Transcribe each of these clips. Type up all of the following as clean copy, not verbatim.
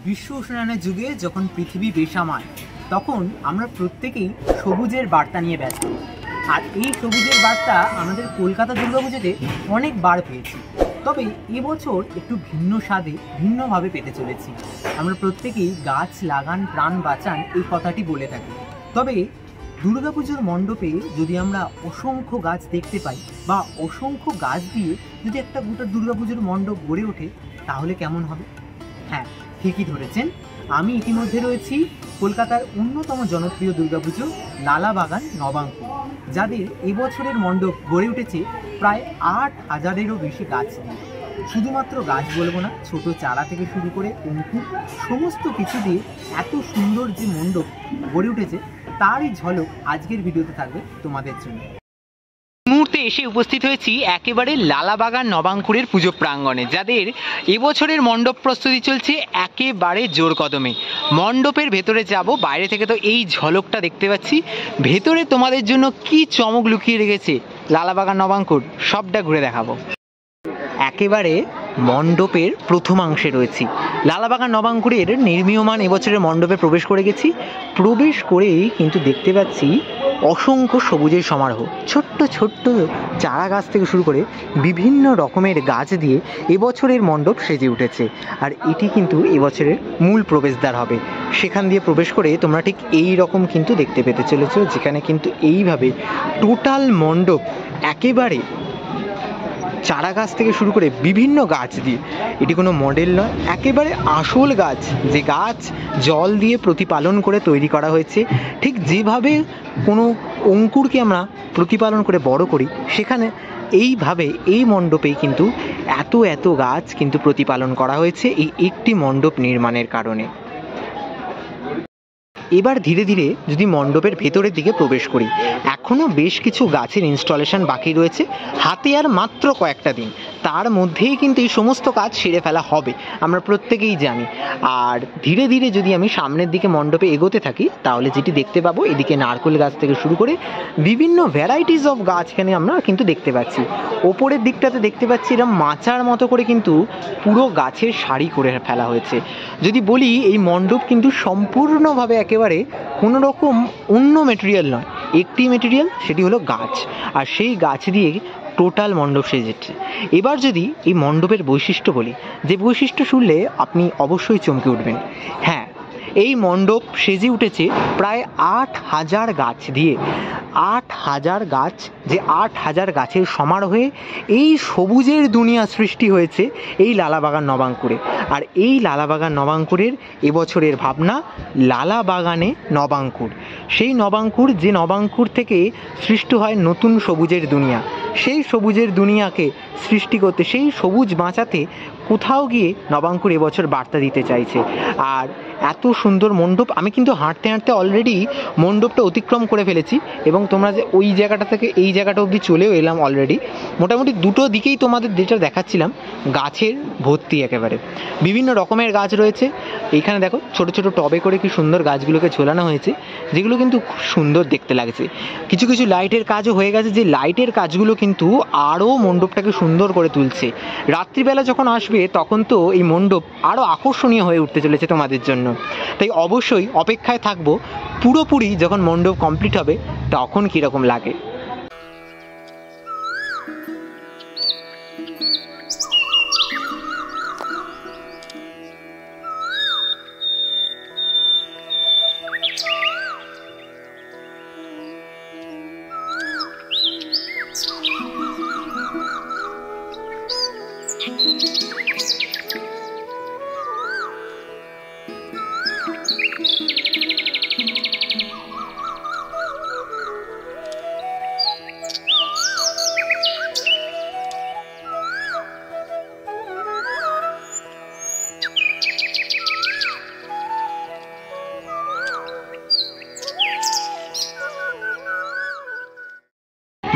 বিশ্ব উষ্ণায়নের যুগে যখন পৃথিবী বেসামাল, তখন আমরা প্রত্যেকেই সবুজের বার্তা নিয়ে ব্যস্ত। আর এই সবুজের বার্তা আমাদের কলকাতা দুর্গাপুজোতে অনেকবার পেয়েছি। তবে এবছর একটু ভিন্ন স্বাদে ভিন্নভাবে পেতে চলেছি। আমরা প্রত্যেকেই গাছ লাগান প্রাণ বাঁচান এই কথাটি বলে থাকি। তবে দুর্গাপুজোর মণ্ডপে যদি আমরা অসংখ্য গাছ দেখতে পাই বা অসংখ্য গাছ দিয়ে যদি একটা গোটা দুর্গাপুজোর মণ্ডপ গড়ে ওঠে, তাহলে কেমন হবে? হ্যাঁ, ঠিকই ধরেছেন। আমি ইতিমধ্যে রয়েছি কলকাতার অন্যতম জনপ্রিয় দুর্গাপুজো লালাবাগান নবাঙ্কুর, যাদের এবছরের মণ্ডপ গড়ে উঠেছে প্রায় ৮,০০০-এরও বেশি গাছ দিয়ে। শুধুমাত্র গাছ বলবো না, ছোট চারা থেকে শুরু করে অঙ্কুর সমস্ত কিছু দিয়ে এত সুন্দর যে মণ্ডপ গড়ে উঠেছে, তারই ঝলক আজকের ভিডিওতে থাকবে তোমাদের জন্য। মুহূর্তে এসে উপস্থিত হয়েছি একেবারে লালাবাগান নবাঙ্কুরের পুজো প্রাঙ্গণে, যাদের এবছরের মণ্ডপ প্রস্তুতি চলছে একেবারে জোর কদমে। মণ্ডপের ভেতরে যাব, বাইরে থেকে তো এই ঝলকটা দেখতে পাচ্ছি, ভেতরে তোমাদের জন্য কি চমক লুকিয়ে রেখেছে লালাবাগান নবাঙ্কুর সবটা ঘুরে দেখাবো। একেবারে মণ্ডপের প্রথমাংশে রয়েছি। লালাবাগান নবাঙ্কুরের নির্মীয়মান এবছরের মণ্ডপে প্রবেশ করে গেছি। প্রবেশ করেই কিন্তু দেখতে পাচ্ছি অসংখ্য সবুজের সমারোহ। ছোট্ট ছোট্ট চারা গাছ থেকে শুরু করে বিভিন্ন রকমের গাছ দিয়ে এবছরের মণ্ডপ সেজে উঠেছে। আর এটি কিন্তু এবছরের মূল প্রবেশদ্বার হবে। সেখান দিয়ে প্রবেশ করে তোমরা ঠিক এই রকম কিন্তু দেখতে পেতে চলেছো, যেখানে কিন্তু এইভাবে টোটাল মণ্ডপ একেবারে চারা গাছ থেকে শুরু করে বিভিন্ন গাছ দিয়ে, এটি কোনো মডেল নয়, একেবারে আসল গাছ, যে গাছ জল দিয়ে প্রতিপালন করে তৈরি করা হয়েছে। ঠিক যেভাবে কোনো অঙ্কুরকে আমরা প্রতিপালন করে বড় করি, সেখানে এইভাবে এই মণ্ডপেই কিন্তু এত গাছ কিন্তু প্রতিপালন করা হয়েছে এই একটি মণ্ডপ নির্মাণের কারণে। এবার ধীরে ধীরে যদি মণ্ডপের ভেতরের দিকে প্রবেশ করি, এখনও বেশ কিছু গাছের ইনস্টলেশন বাকি রয়েছে। হাতে আর মাত্র কয়েকটা দিন, তার মধ্যেই কিন্তু এই সমস্ত কাজ সেরে ফেলা হবে, আমরা প্রত্যেকেই জানি। আর ধীরে ধীরে যদি আমি সামনের দিকে মণ্ডপে এগোতে থাকি, তাহলে যেটি দেখতে পাবো, এদিকে নারকেল গাছ থেকে শুরু করে বিভিন্ন ভ্যারাইটিস অফ গাছ এখানে আমরা কিন্তু দেখতে পাচ্ছি। ওপরের দিকটাতে দেখতে পাচ্ছি এরকম মাচার মতো করে কিন্তু পুরো গাছের সারি করে ফেলা হয়েছে। যদি বলি, এই মণ্ডপ কিন্তু সম্পূর্ণভাবে একেবারে কোনো রকম অন্য মেটেরিয়াল নয়, একটি মেটেরিয়াল, সেটি হলো গাছ। আর সেই গাছ দিয়ে টোটাল মণ্ডপ সেজেছে। এবার যদি এই মণ্ডপের বৈশিষ্ট্য বলি, যে বৈশিষ্ট্য শুনলে আপনি অবশ্যই চমকে উঠবেন। হ্যাঁ, এই মণ্ডপ সেজে উঠেছে প্রায় ৮,০০০ গাছ দিয়ে। ৮,০০০ গাছ, যে ৮,০০০ গাছের সমারোহে এই সবুজের দুনিয়া সৃষ্টি হয়েছে এই লালাবাগান নবাঙ্কুরে। আর এই লালাবাগান নবাঙ্কুরের এবছরের ভাবনা লালাবাগানে নবাঙ্কুর। সেই নবাঙ্কুর, যে নবাঙ্কুর থেকে সৃষ্টি হয় নতুন সবুজের দুনিয়া, সেই সবুজের দুনিয়াকে সৃষ্টি করতে, সেই সবুজ বাঁচাতে কোথাও গিয়ে নবাঙ্কুর এবছর বার্তা দিতে চাইছে। আর এত সুন্দর মণ্ডপ, আমি কিন্তু হাঁটতে হাঁটতে অলরেডি মণ্ডপটা অতিক্রম করে ফেলেছি, এবং তোমরা যে ওই জায়গাটা থেকে এই জায়গাটা অবধি চলেও এলাম অলরেডি। মোটামুটি দুটো দিকেই তোমাদের যেটা দেখাচ্ছিলাম, গাছের ভর্তি, একেবারে বিভিন্ন রকমের গাছ রয়েছে। এইখানে দেখো ছোট ছোট টবে করে কি সুন্দর গাছগুলোকে ঝোলানো হয়েছে, যেগুলো কিন্তু খুব সুন্দর দেখতে লাগছে। কিছু কিছু লাইটের কাজও হয়ে গেছে, যে লাইটের কাজগুলো কিন্তু আরও মণ্ডপটাকে সুন্দর করে তুলছে। রাত্রিবেলা যখন আসবে, তখন তো এই মণ্ডপ আরও আকর্ষণীয় হয়ে উঠতে চলেছে তোমাদের জন্য। তাই অবশ্যই অপেক্ষায় থাকবো পুরোপুরি যখন মণ্ডপ কমপ্লিট হবে, তখন কীরকম লাগে।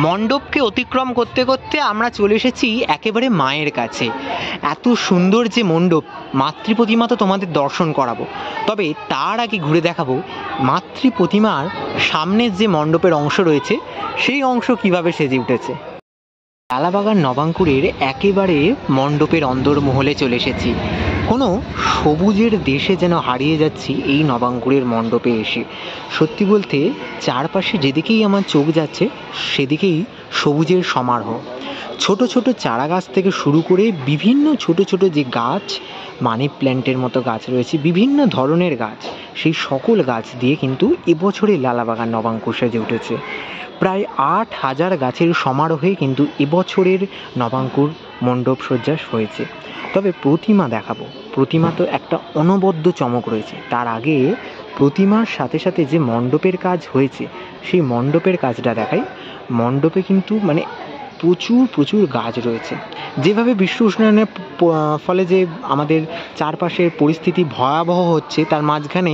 মণ্ডপকে অতিক্রম করতে করতে আমরা চলে এসেছি একেবারে মায়ের কাছে। এত সুন্দর যে মণ্ডপ, মাতৃ প্রতিমা তো তোমাদের দর্শন করাবো, তবে তার আগে ঘুরে দেখাবো মাতৃ প্রতিমার সামনের যে মণ্ডপের অংশ রয়েছে সেই অংশ কিভাবে সেজে উঠেছে। লালাবাগান নবাঙ্কুরের একেবারে মণ্ডপের অন্দরমহলে চলে এসেছি। কোনো সবুজের দেশে যেন হারিয়ে যাচ্ছি এই নবাঙ্কুরের মণ্ডপে এসে। সত্যি বলতে চারপাশে যেদিকেই আমার চোখ যাচ্ছে সেদিকেই সবুজের সমারোহ। ছোট ছোট চারা গাছ থেকে শুরু করে বিভিন্ন ছোট ছোট যে গাছ, মানি প্ল্যান্টের মতো গাছ রয়েছে, বিভিন্ন ধরনের গাছ, সেই সকল গাছ দিয়ে কিন্তু এবছরে লালাবাগান নবাঙ্কুর সেজে উঠেছে। প্রায় 8,000 গাছের সমারোহে কিন্তু এবছরের নবাঙ্কুর মণ্ডপ সজ্জা হয়েছে। তবে প্রতিমা দেখাবো, প্রতিমা তো একটা অনবদ্য চমক রয়েছে। তার আগে প্রতিমার সাথে সাথে যে মণ্ডপের কাজ হয়েছে সেই মণ্ডপের কাজটা দেখাই। মণ্ডপে কিন্তু মানে প্রচুর প্রচুর গাছ রয়েছে। যেভাবে বিশ্ব উষ্ণায়নের ফলে যে আমাদের চারপাশের পরিস্থিতি ভয়াবহ হচ্ছে, তার মাঝখানে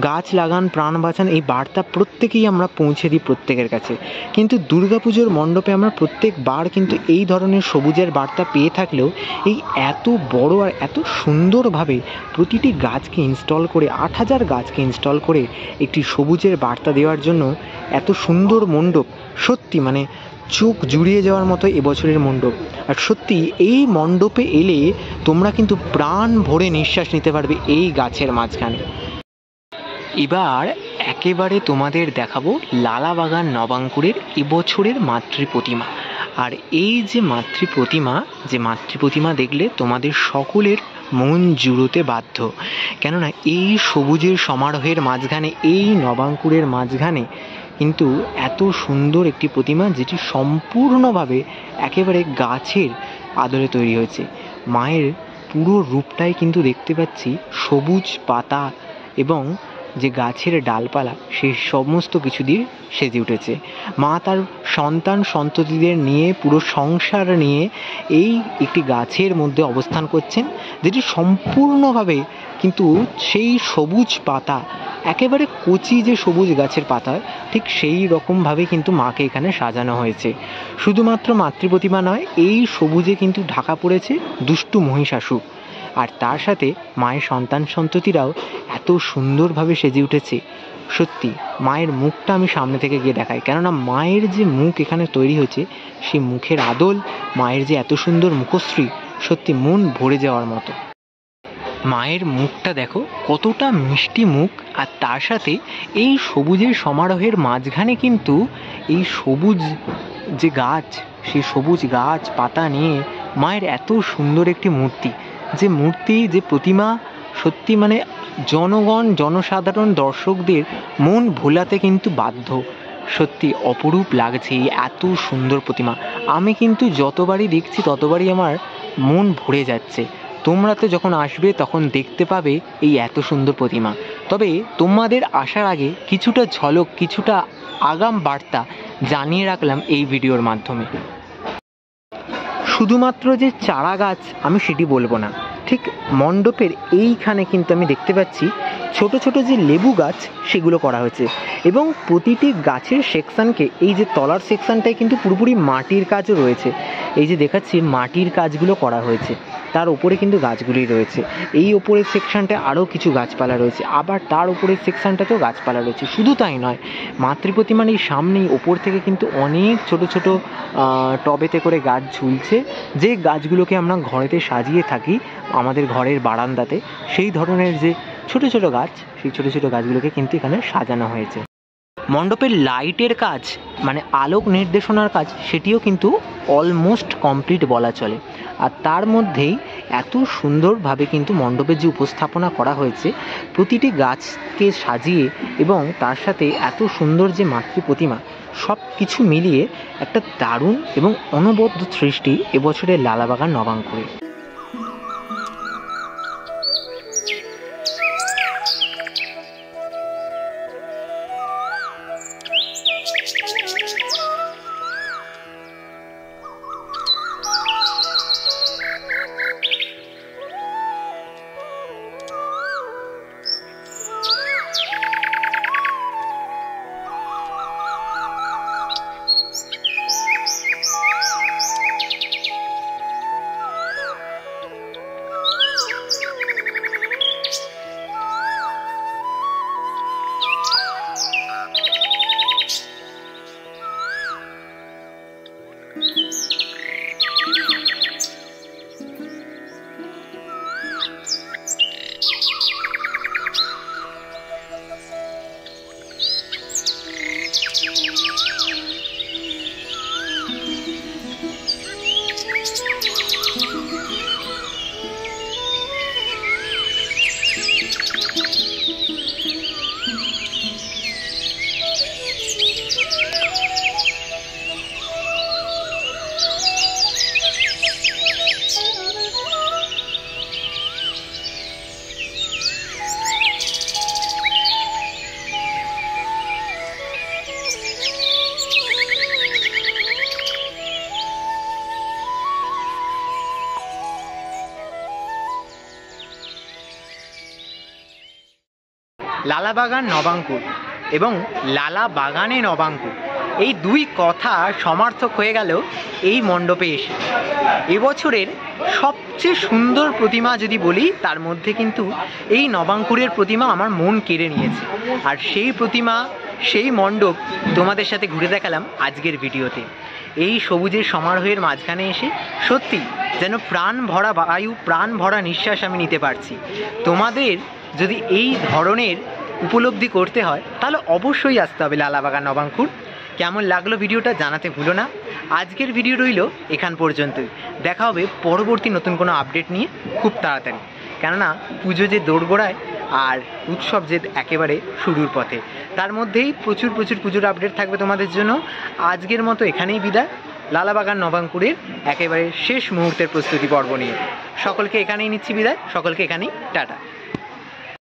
গাছ লাগান প্রাণ বাঁচান এই বার্তা প্রত্যেকেই আমরা পৌঁছে দিই প্রত্যেকের কাছে। কিন্তু দুর্গাপুজোর মণ্ডপে আমরা প্রত্যেকবার কিন্তু এই ধরনের সবুজের বার্তা পেয়ে থাকলেও এই এত বড় আর এত সুন্দরভাবে প্রতিটি গাছকে ইনস্টল করে 8,000 গাছকে ইনস্টল করে একটি সবুজের বার্তা দেওয়ার জন্য এত সুন্দর মণ্ডপ, সত্যি মানে চোখ জুড়িয়ে যাওয়ার মতো এবছরের মণ্ডপ। আর সত্যি এই মণ্ডপে এলে তোমরা কিন্তু প্রাণ ভরে নিঃশ্বাস নিতে পারবে এই গাছের মাঝখানে। এবার একেবারে তোমাদের দেখাবো লালাবাগান নবাঙ্কুরের এবছরের মাতৃ প্রতিমা। আর এই যে মাতৃ প্রতিমা দেখলে তোমাদের সকলের মন জুড়োতে বাধ্য। কেননা এই সবুজের সমারোহের মাঝখানে, এই নবাঙ্কুরের মাঝখানে কিন্তু এত সুন্দর একটি প্রতিমা, যেটি সম্পূর্ণভাবে একেবারে গাছের আদলে তৈরি হয়েছে। মায়ের পুরো রূপটাই কিন্তু দেখতে পাচ্ছি সবুজ পাতা এবং যে গাছের ডালপালা, সেই সমস্ত কিছু দিয়ে সেজে উঠেছে। মা তার সন্তান সন্ততিদের নিয়ে, পুরো সংসার নিয়ে এই একটি গাছের মধ্যে অবস্থান করছেন, যেটি সম্পূর্ণভাবে কিন্তু সেই সবুজ পাতা, একেবারে কচি যে সবুজ গাছের পাতা, ঠিক সেই রকমভাবে কিন্তু মাকে এখানে সাজানো হয়েছে। শুধুমাত্র মাতৃ প্রতিমা নয়, এই সবুজে কিন্তু ঢাকা পড়েছে দুষ্টু মহিষাসুর। আর তার সাথে মায়ের সন্তান সন্ততিরাও এত সুন্দরভাবে সেজে উঠেছে। সত্যি মায়ের মুখটা আমি সামনে থেকে গিয়ে দেখাই, কেননা মায়ের যে মুখ এখানে তৈরি হয়েছে, সেই মুখের আদল, মায়ের যে এত সুন্দর মুখশ্রী, সত্যি মন ভরে যাওয়ার মতো। মায়ের মুখটা দেখো কতটা মিষ্টি মুখ, আর তার সাথে এই সবুজের সমারোহের মাঝখানে কিন্তু এই সবুজ যে গাছ, সেই সবুজ গাছ পাতা নিয়ে মায়ের এত সুন্দর একটি মূর্তি, যে প্রতিমা সত্যি মানে জনগণ, জনসাধারণ, দর্শকদের মন ভোলাতে কিন্তু বাধ্য। সত্যি অপরূপ লাগছে এই এত সুন্দর প্রতিমা। আমি কিন্তু যতবারই দেখছি ততবারই আমার মন ভরে যাচ্ছে। তোমরা তো যখন আসবে তখন দেখতে পাবে এই এত সুন্দর প্রতিমা। তবে তোমাদের আসার আগে কিছুটা ঝলক, কিছুটা আগাম বার্তা জানিয়ে রাখলাম এই ভিডিওর মাধ্যমে। শুধুমাত্র যে চারা গাছ আমি সেটি বলবো না, ঠিক মণ্ডপের এইখানে কিন্তু আমি দেখতে পাচ্ছি ছোট ছোট যে লেবু গাছ সেগুলো করা হয়েছে, এবং প্রতিটি গাছের সেকশানকে, এই যে তলার সেকশানটায় কিন্তু পুরোপুরি মাটির কাজও রয়েছে। এই যে দেখাচ্ছি মাটির কাজগুলো করা হয়েছে, তার উপরে কিন্তু গাছগুলি রয়েছে। এই ওপরের সেকশানটায় আরও কিছু গাছপালা রয়েছে, আবার তার উপরের সেকশানটাতেও গাছপালা রয়েছে। শুধু তাই নয়, মাতৃ প্রতিমার এই সামনেই ওপর থেকে কিন্তু অনেক ছোট ছোট টবেতে করে গাছ ঝুলছে, যে গাছগুলোকে আমরা ঘরেতে সাজিয়ে থাকি আমাদের ঘরের বারান্দাতে। সেই ধরনের যে ছোট ছোট গাছ, সেই ছোট ছোট গাছগুলোকে কিন্তু এখানে সাজানো হয়েছে। মণ্ডপের লাইটের কাজ, মানে আলোক নির্দেশনার কাজ, সেটিও কিন্তু অলমোস্ট কমপ্লিট বলা চলে। আর তার মধ্যেই এত সুন্দরভাবে কিন্তু মণ্ডপের যে উপস্থাপনা করা হয়েছে, প্রতিটি গাছকে সাজিয়ে এবং তার সাথে এত সুন্দর যে মাতৃ প্রতিমা, সব কিছু মিলিয়ে একটা দারুণ এবং অনবদ্য সৃষ্টি এবছরের লালাবাগান নবাঙ্কুরে। লালাবাগান নবাঙ্কুর এবং লালা বাগানে নবাঙ্কুর, এই দুই কথা সমার্থক হয়ে গেল এই মণ্ডপে এসে। এবছরের সবচেয়ে সুন্দর প্রতিমা যদি বলি, তার মধ্যে কিন্তু এই নবাঙ্কুরের প্রতিমা আমার মন কেড়ে নিয়েছে। আর সেই প্রতিমা, সেই মণ্ডপ তোমাদের সাথে ঘুরে দেখালাম আজকের ভিডিওতে। এই সবুজের সমারোহের মাঝখানে এসে সত্যি যেন প্রাণ ভরা বায়ু, প্রাণ ভরা নিঃশ্বাস আমি নিতে পারছি। তোমাদের যদি এই ধরনের উপলব্ধি করতে হয় তাহলে অবশ্যই আসতে হবে লালাবাগান নবাঙ্কুর। কেমন লাগলো ভিডিওটা জানাতে ভুলো না। আজকের ভিডিও রইল এখান পর্যন্তই। দেখা হবে পরবর্তী নতুন কোনো আপডেট নিয়ে খুব তাড়াতাড়ি, কেননা পুজো যে দোরগোড়ায় আর উৎসব যে একেবারে শুরুর পথে, তার মধ্যেই প্রচুর পুজোর আপডেট থাকবে তোমাদের জন্য। আজকের মতো এখানেই বিদায়, লালাবাগান নবাঙ্কুরের একেবারে শেষ মুহূর্তের প্রস্তুতি পর্ব নিয়ে। সকলকে এখানেই নিচ্ছি বিদায়, সকলকে এখানেই টাটা।